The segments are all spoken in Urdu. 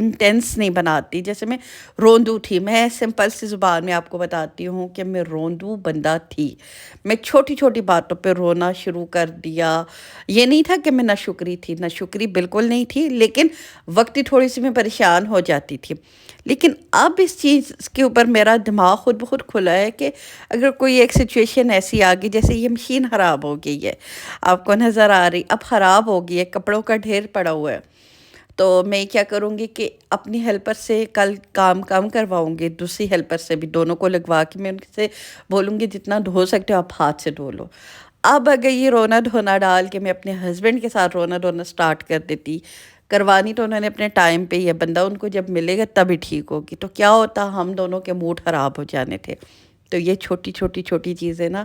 انٹینس نہیں بناتی. جیسے میں روندو تھی، میں سمپل سی زبان میں آپ کو بتاتی ہوں کہ میں روندو بندہ تھی. میں چھوٹی چھوٹی باتوں پہ رونا شروع کر دیا. یہ نہیں تھا کہ میں ناشکری تھی، ناشکری بالکل نہیں تھی، لیکن وقتی تھوڑی سی میں پریشان ہو جاتی تھی. لیکن اب اس چیز کے اوپر میرا دماغ خود بخود کھلا ہے کہ اگر کوئی ایک سچویشن ایسی آ گئی، جیسے یہ مشین خراب ہو گئی ہے، آپ کو نظر آ رہی، اب خراب ہو گئی ہے، کپڑوں کا ڈھیر پڑا ہوا ہے، تو میں کیا کروں گی کہ اپنی ہیلپر سے کل کام کم کرواؤں گی، دوسری ہیلپر سے بھی، دونوں کو لگوا کے میں ان سے بولوں گی جتنا دھو سکتے ہو آپ ہاتھ سے دھو لو. اب اگر یہ رونا دھونا ڈال کے میں اپنے ہسبینڈ کے ساتھ رونا دھونا سٹارٹ کر دیتی، کروانی تو انہوں نے اپنے ٹائم پہ ہی ہے، بندہ ان کو جب ملے گا تبھی ٹھیک ہوگی، تو کیا ہوتا ہم دونوں کے موڈ خراب ہو جانے تھے. تو یہ چھوٹی چھوٹی چھوٹی چیزیں نا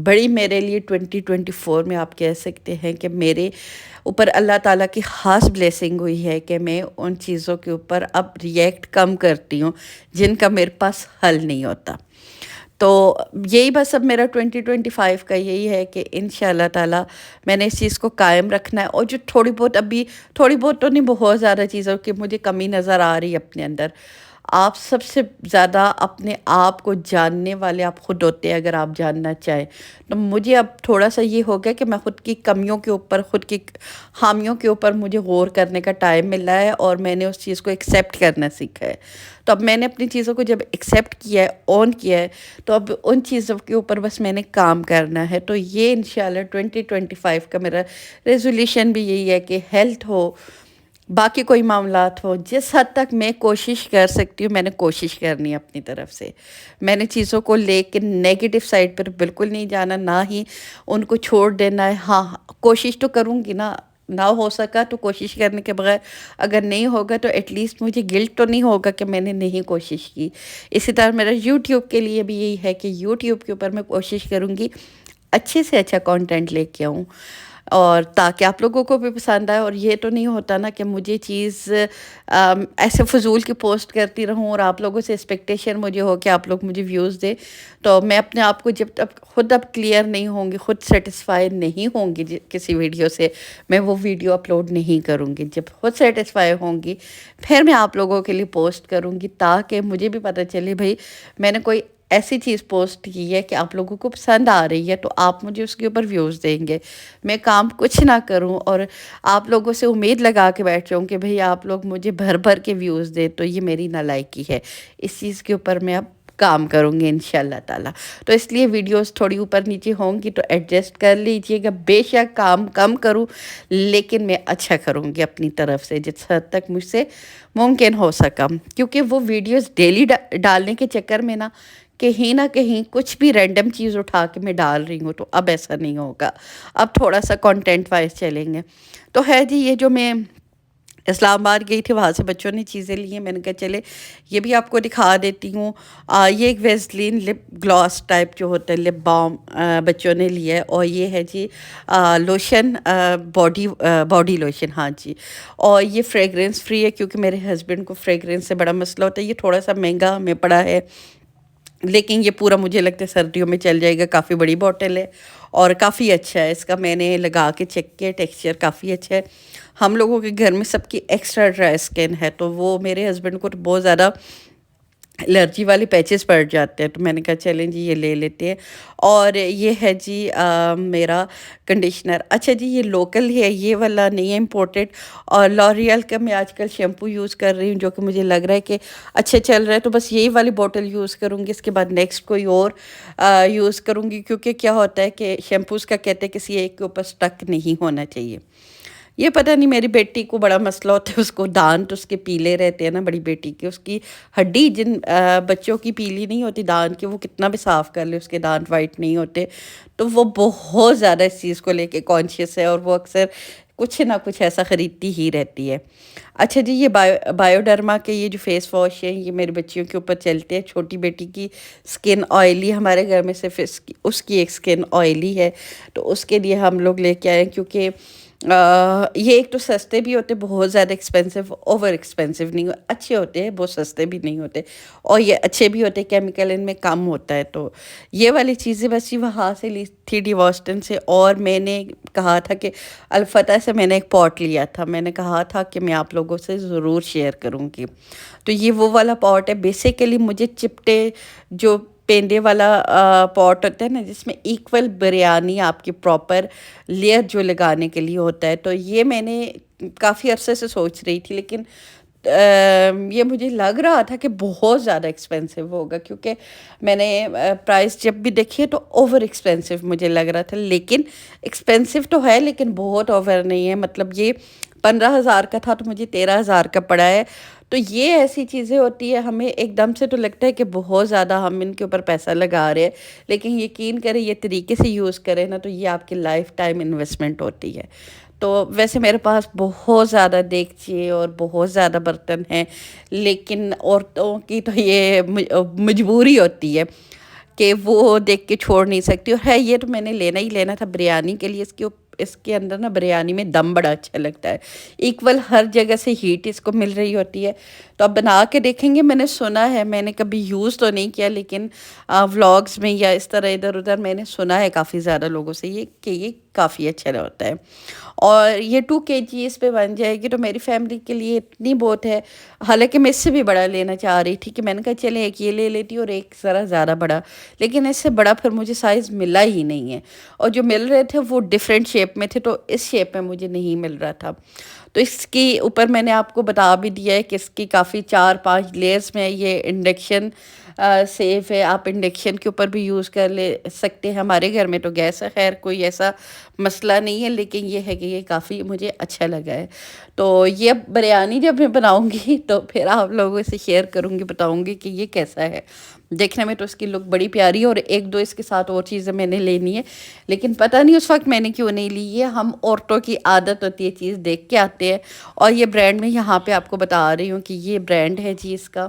بڑی میرے لیے 2024 میں آپ کہہ سکتے ہیں کہ میرے اوپر اللہ تعالیٰ کی خاص بلیسنگ ہوئی ہے کہ میں ان چیزوں کے اوپر اب ریئیکٹ کم کرتی ہوں جن کا میرے پاس حل نہیں ہوتا. تو یہی بس اب میرا 2025 کا یہی ہے کہ انشاءاللہ تعالیٰ میں نے اس چیز کو قائم رکھنا ہے. اور جو تھوڑی بہت ابھی تھوڑی بہت تو نہیں، بہت زیادہ چیزوں کی مجھے کمی نظر آ رہی ہے اپنے اندر. آپ سب سے زیادہ اپنے آپ کو جاننے والے آپ خود ہوتے ہیں اگر آپ جاننا چاہیں. تو مجھے اب تھوڑا سا یہ ہو گیا کہ میں خود کی کمیوں کے اوپر، خود کی خامیوں کے اوپر مجھے غور کرنے کا ٹائم ملا ہے، اور میں نے اس چیز کو ایکسیپٹ کرنا سیکھا ہے. تو اب میں نے اپنی چیزوں کو جب ایکسیپٹ کیا ہے، اون کیا ہے، تو اب ان چیزوں کے اوپر بس میں نے کام کرنا ہے. تو یہ انشاءاللہ 2025 کا میرا ریزولیوشن بھی یہی ہے کہ ہیلتھ ہو، باقی کوئی معاملات ہو، جس حد تک میں کوشش کر سکتی ہوں میں نے کوشش کرنی ہے اپنی طرف سے. میں نے چیزوں کو لے کے نیگیٹو سائڈ پر بالکل نہیں جانا، نہ ہی ان کو چھوڑ دینا ہے. ہاں کوشش تو کروں گی نا، نہ ہو سکا تو کوشش کرنے کے بغیر، اگر نہیں ہوگا تو ایٹ لیسٹ مجھے گلٹ تو نہیں ہوگا کہ میں نے نہیں کوشش کی. اسی طرح میرا یوٹیوب کے لیے بھی یہی ہے کہ یوٹیوب کے اوپر میں کوشش کروں گی اچھے سے اچھا کانٹینٹ لے کے آؤں، اور تاکہ آپ لوگوں کو بھی پسند آئے. اور یہ تو نہیں ہوتا نا کہ مجھے چیز ایسے فضول کی پوسٹ کرتی رہوں اور آپ لوگوں سے ایکسپیکٹیشن مجھے ہو کہ آپ لوگ مجھے ویوز دیں. تو میں اپنے آپ کو جب تک خود اب کلیئر نہیں ہوں گی، خود سیٹسفائی نہیں ہوں گی کسی ویڈیو سے، میں وہ ویڈیو اپلوڈ نہیں کروں گی. جب خود سیٹسفائی ہوں گی پھر میں آپ لوگوں کے لیے پوسٹ کروں گی، تاکہ مجھے بھی پتہ چلے بھائی میں نے کوئی ایسی چیز پوسٹ کی ہے کہ آپ لوگوں کو پسند آ رہی ہے، تو آپ مجھے اس کے اوپر ویوز دیں گے. میں کام کچھ نہ کروں اور آپ لوگوں سے امید لگا کے بیٹھ جاؤں کہ بھئی آپ لوگ مجھے بھر بھر کے ویوز دیں، تو یہ میری نالائکی ہے. اس چیز کے اوپر میں اب کام کروں گی انشاءاللہ تعالیٰ. تو اس لیے ویڈیوز تھوڑی اوپر نیچے ہوں گی تو ایڈجسٹ کر لیجئے گا. بے شک کام کم کروں لیکن میں اچھا کروں گی اپنی طرف سے جس حد تک مجھ سے ممکن ہو سکا. کیونکہ وہ ویڈیوز ڈیلی ڈالنے کے چکر میں نا کہیں نہ کہیں کچھ بھی رینڈم چیز اٹھا کے میں ڈال رہی ہوں، تو اب ایسا نہیں ہوگا. اب تھوڑا سا کانٹینٹ وائز چلیں گے. تو ہے جی، یہ جو میں اسلام آباد گئی تھی وہاں سے بچوں نے چیزیں لی ہیں، میں نے کہا چلے یہ بھی آپ کو دکھا دیتی ہوں. یہ ایک ویزلین لپ گلاس ٹائپ جو ہوتا ہے، لپ بام بچوں نے لیا ہے. اور یہ ہے جی لوشن، باڈی لوشن، ہاں جی. اور یہ فریگرنس فری ہے کیونکہ میرے ہسبینڈ کو فریگرنس سے بڑا مسئلہ ہوتا ہے. یہ تھوڑا سا مہنگا ہمیں پڑا ہے، لیکن یہ پورا مجھے لگتا ہے سردیوں میں چل جائے گا. کافی بڑی بوٹل ہے اور کافی اچھا ہے. اس کا میں نے لگا کے چیک کیا، ٹیکسچر کافی اچھا ہے. ہم لوگوں کے گھر میں سب کی ایکسٹرا ڈرائی اسکن ہے، تو وہ میرے ہسبینڈ کو تو بہت زیادہ الرجی والے پیچز پڑ جاتے ہیں، تو میں نے کہا چلیں جی یہ لے لیتے ہیں. اور یہ ہے جی میرا کنڈیشنر. اچھا جی یہ لوکل ہے، یہ والا نہیں ہے، امپورٹڈ. اور لوریال کا میں آج کل شیمپو یوز کر رہی ہوں جو کہ مجھے لگ رہا ہے کہ اچھا چل رہا ہے. تو بس یہی والی بوٹل یوز کروں گی، اس کے بعد نیکسٹ کوئی اور یوز کروں گی. کیونکہ کیا ہوتا ہے کہ شیمپوز کا کہتے ہیں کسی ایک کے اوپر سٹک نہیں ہونا چاہیے. یہ پتہ نہیں میری بیٹی کو بڑا مسئلہ ہوتا ہے، اس کو دانت اس کے پیلے رہتے ہیں نا، بڑی بیٹی کے، اس کی ہڈی جن بچوں کی پیلی نہیں ہوتی دانت کے، وہ کتنا بھی صاف کر لے اس کے دانت وائٹ نہیں ہوتے. تو وہ بہت زیادہ اس چیز کو لے کے کانشیس ہے، اور وہ اکثر کچھ نہ کچھ ایسا خریدتی ہی رہتی ہے. اچھا جی یہ بایو ڈرما کے یہ جو فیس واش ہیں یہ میری بچیوں کے اوپر چلتے ہیں. چھوٹی بیٹی کی سکن آئلی، ہمارے گھر میں صرف اس کی ایک سکن آئلی ہے، تو اس کے لیے ہم لوگ لے کے آئے ہیں. کیونکہ یہ ایک تو سستے بھی ہوتے، بہت زیادہ ایکسپینسو، اوور ایکسپینسو نہیں، اچھے ہوتے ہیں، بہت سستے بھی نہیں ہوتے، اور یہ اچھے بھی ہوتے، کیمیکل ان میں کم ہوتا ہے. تو یہ والی چیزیں بس یہ وہاں سے لی تھی ڈی واسٹن سے. اور میں نے کہا تھا کہ الفتح سے میں نے ایک پاٹ لیا تھا، میں نے کہا تھا کہ میں آپ لوگوں سے ضرور شیئر کروں گی. تو یہ وہ والا پاٹ ہے. بیسیکلی مجھے چپٹے جو پینڈے والا پاٹ ہوتا ہے نا، جس میں ایکول بریانی آپ کی پراپر لیئر جو لگانے کے لیے ہوتا ہے، تو یہ میں نے کافی عرصے سے سوچ رہی تھی، لیکن یہ مجھے لگ رہا تھا کہ بہت زیادہ ایکسپینسو ہوگا، کیونکہ میں نے پرائس جب بھی دیکھی ہے تو اوور ایکسپینسو مجھے لگ رہا تھا. لیکن ایکسپینسو تو ہے، لیکن بہت اوور نہیں ہے. مطلب یہ 15,000 کا تھا تو مجھے 13,000 کا پڑا ہے. تو یہ ایسی چیزیں ہوتی ہے، ہمیں ایک دم سے تو لگتا ہے کہ بہت زیادہ ہم ان کے اوپر پیسہ لگا رہے ہیں، لیکن یقین کریں یہ طریقے سے یوز کریں نا تو یہ آپ کی لائف ٹائم انویسٹمنٹ ہوتی ہے. تو ویسے میرے پاس بہت زیادہ دیگچی اور بہت زیادہ برتن ہیں، لیکن عورتوں کی تو یہ مجبوری ہوتی ہے کہ وہ دیکھ کے چھوڑ نہیں سکتی. اور ہے یہ تو میں نے لینا ہی لینا تھا بریانی کے لیے. اس کے اندر نا بریانی میں دم بڑا اچھا لگتا ہے، ایکول ہر جگہ سے ہیٹ اس کو مل رہی ہوتی ہے. تو آپ بنا کے دیکھیں گے. میں نے سنا ہے، میں نے کبھی یوز تو نہیں کیا، لیکن ولاگز میں یا اس طرح ادھر ادھر میں نے سنا ہے کافی زیادہ لوگوں سے یہ کافی اچھا ہوتا ہے. اور یہ 2 kg اس پہ بن جائے گی تو میری فیملی کے لیے اتنی بہت ہے. حالانکہ میں اس سے بھی بڑا لینا چاہ رہی تھی، کہ میں نے کہا چلیں ایک یہ لے لیتی اور ایک ذرا زیادہ بڑا، لیکن اس سے بڑا پھر مجھے سائز ملا ہی نہیں ہے. اور جو مل رہے تھے وہ ڈیفرنٹ شیپ میں تھے، تو اس شیپ میں مجھے نہیں مل رہا تھا. تو اس کی اوپر میں نے آپ کو بتا بھی دیا ہے کہ اس کی کافی 4-5 لیئرز میں یہ انڈکشن سیف ہے. آپ انڈکشن کے اوپر بھی یوز کر لے سکتے ہیں. ہمارے گھر میں تو گیس ہے، خیر کوئی ایسا مسئلہ نہیں ہے، لیکن یہ ہے کہ یہ کافی مجھے اچھا لگا ہے. تو یہ بریانی جب میں بناؤں گی تو پھر آپ لوگوں سے شیئر کروں گی، بتاؤں گی کہ یہ کیسا ہے. دیکھنے میں تو اس کی لک بڑی پیاری ہے، اور 1-2 اس کے ساتھ اور چیزیں میں نے لینی ہے، لیکن پتہ نہیں اس وقت میں نے کیوں نہیں لی. یہ ہم عورتوں کی عادت ہوتی ہے، چیز دیکھ کے آتے ہیں. اور یہ برانڈ میں یہاں پہ آپ کو بتا رہی ہوں کہ یہ برانڈ ہے جی اس کا.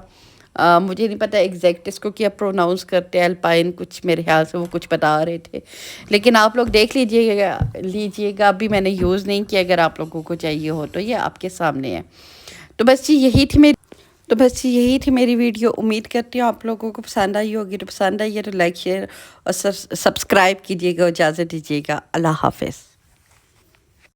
مجھے نہیں پتہ ایگزیکٹ اس کو کیا پروناؤنس کرتے ہیں، الپائن کچھ میرے خیال سے وہ کچھ بتا رہے تھے، لیکن آپ لوگ دیکھ لیجئے گا. ابھی میں نے یوز نہیں کیا، اگر آپ لوگوں کو چاہیے ہو تو یہ آپ کے سامنے ہے. تو بس جی یہی تھی میری ویڈیو. امید کرتی ہوں آپ لوگوں کو پسند آئی ہوگی. تو پسند آئی ہے تو لائک، شیئر اور سبسکرائب کیجیے گا. اجازت دیجیے گا. اللہ حافظ.